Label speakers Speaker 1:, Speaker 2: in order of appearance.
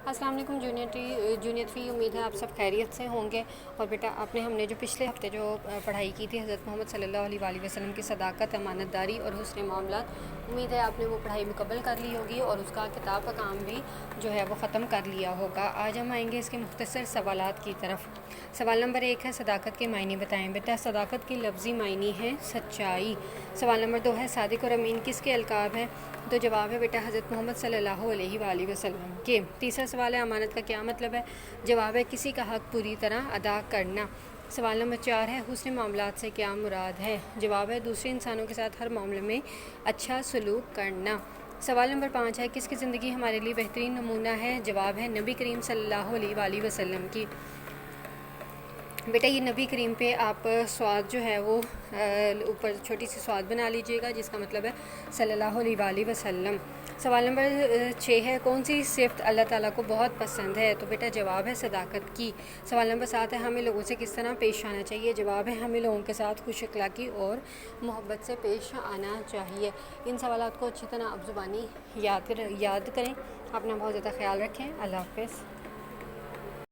Speaker 1: अस्सलाम वालेकुम जूनियर फ़ी। उम्मीद है आप सब खैरियत से होंगे। और बेटा हमने जो पिछले हफ्ते जो पढ़ाई की थी हज़रत मोहम्मद सल्लल्लाहु अलैहि वसल्लम की सदाकत, अमानतदारी और हुस्न मामलात, उम्मीद है आपने वो पढ़ाई मुकम्मल कर ली होगी और उसका किताब का काम भी जो है वो ख़त्म कर लिया होगा। आज हम आएंगे इसके मुख्तसर सवालात की तरफ। सवाल नंबर 1 है, सदाकत के मायने बताएं। बेटा सदाकत की लफ्ज़ी मायने है सच्चाई। सवाल नंबर 2 है, सादिक और अमीन किसके अलकाब हैं? तो जवाब है बेटा हज़रत मोहम्मद सल्लल्लाहु अलैहि वसल्लम के। तीसरा सवाल है, अमानत का क्या मतलब है? जवाब है किसी का हक़ पूरी तरह अदा करना। सवाल नंबर 4 है, हुस्न मामलात से क्या मुराद है? जवाब है दूसरे इंसानों के साथ हर मामले में अच्छा सलूक करना। सवाल नंबर 5 है, किसकी ज़िंदगी हमारे लिए बेहतरीन नमूना है? जवाब है नबी करीम सल्लल्लाहु अलैहि वसल्लम की। बेटा ये नबी करीम पे आप स्वाद जो है वो ऊपर छोटी सी स्वाद बना लीजिएगा, जिसका मतलब है सल्लल्लाहु अलैहि वसल्लम। सवाल नंबर 6 है, कौन सी सिफ़त अल्लाह ताला को बहुत पसंद है? तो बेटा जवाब है सदाकत की। सवाल नंबर 7 है, हमें लोगों से किस तरह पेश आना चाहिए? जवाब है हमें लोगों के साथ खुश अखलाकी और मोहब्बत से पेश आना चाहिए। इन सवालात को अच्छी तरह आप ज़ुबानी याद करें। अपना बहुत ज़्यादा ख्याल रखें। अल्लाह हाफ़िज़।